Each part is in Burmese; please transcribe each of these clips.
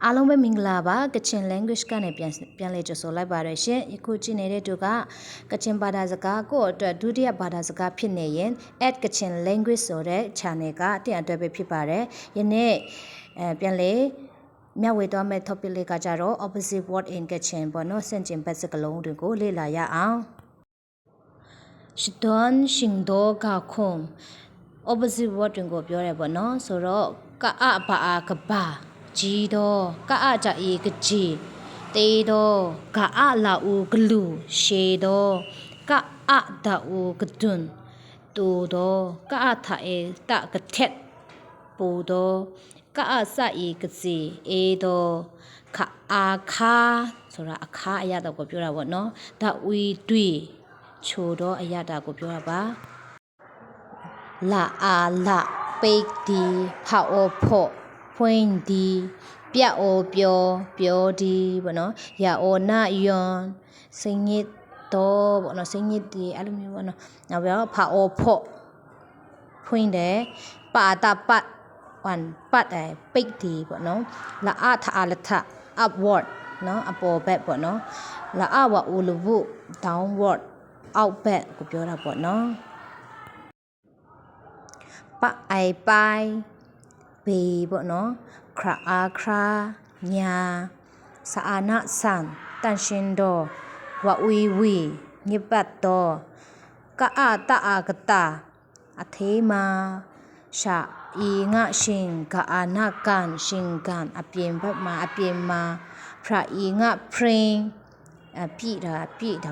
အားလုံးပဲမင်္ဂလာပါကချင် language ကနေပြန်လဲကြဆိုလိုက်ပါရရှင်ယခုကြည့်နေတဲ့သူကကချင်ဘာသာစကားကိုအတွက်ဒုတိယဘာသာစကားဖြစ်နေရင် @kachin language ဆိုတဲ့ channel ကတင်အတွက်ပဲဖြစ်ပါတယ်ယနေ့ပြန်လဲမျှဝေသွားမယ့် topic လေးကကြတော့ opposite word in Kachin ပေါ့နော်ဆင့်ကျင်ဘက်စကားလုံးတွေကိုလေ့လာရအောင်ရှဒွန်ရှင်ဒိုကခုံ opposite word တွေကိုပြောရပေါ့နော်ဆိုတော့ကအဘာအကဘာជីတော့ကအကြအေကជីတေတော့ကအလာဦးဂလူရှေတော့ကအဒါဦးကဒွန်းတူတော့ကအထာအေတကထက်ပူတော့ကအစအေကစီအေတော့ခအာခါဆိုတာအခါအရတော့ကိုပြောတာပေါ့နော်ဒါဝီတွေ့ချိုတော့အရတာကိုပြောတာပါလာအာလာပိတ်ဒီဖာအိုဖို့ဖွင့်ဒီပြအိုပြောဒီပေါ့နော်ရာအိုနာယွန်စိညစ်တော့ပေါ့နော်စိညစ်ဒီအဲ့လိုမျိုးပေါ့နော်နောက်ပြီးတော့ဖာအိုဖို့ဖွင့်တယ်ပါတာပတ်ဝန်ပတ်အဲပိတ်ဒီပေါ့နော်လာအထာအလထ upward နော်အပေါ်ဘက်ပေါ့နော်လာအဝဦးလဝ downward အောက်ဘက်ကိုပြောတာပေါ့နော်ပအိုင်ပိုင်ဘေပေါ့နော်ခရာအာခရာညာစာအာနာဆန်တန်ရှင်တော်ဝဝီဝီညပတ်တော်ကအာတအာကတာအသေးမာရှာဤငါရှင်ကအာနာကန်ရှင်ကန်အပြင်ဘက်မှာအပြင်မှာဖရာဤငါဖရင်ပြည့်တာ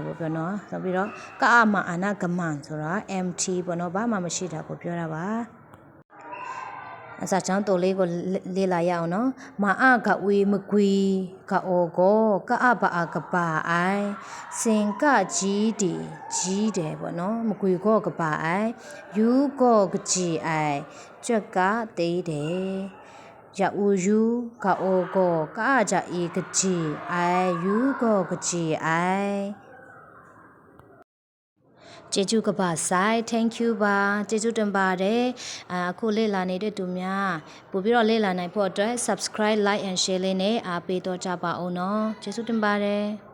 ပေါ့ပြောနော်ဆိုပြီးတော့ကအာမအာနာကမန်ဆိုတာ MT ပေါ့နော်ဘာမှမရှိတာကိုပြောတာပါအစားချောင်းတိုလေးကိုလေ့လာရအောင်နော်မာအကဝေမကွီကအောကိုကအဘအကပါအိုင်စင်ကကြီးတီကြီးတယ်ပေါ့နော်မကွီကိုကပါအိုင်ယူကိုကကြီးအိုင်ကြွက်ကသေးတယ်ရအူယူကအောကိုကအကြအေကကြီးအိုင်ယူကိုကကြီးအိုင်ကျေးဇူးကပါဆိုင် thank you ပါကျေးဇူးတင်ပါတယ်အခုလေ့လာနေတဲ့သူများပို့ပြီးတော့လေ့လာနိုင်ဖို့အတွက် subscribe like and share လေးနဲ့အားပေးတော့ကြပါအောင်နော်ကျေးဇူးတင်ပါတယ်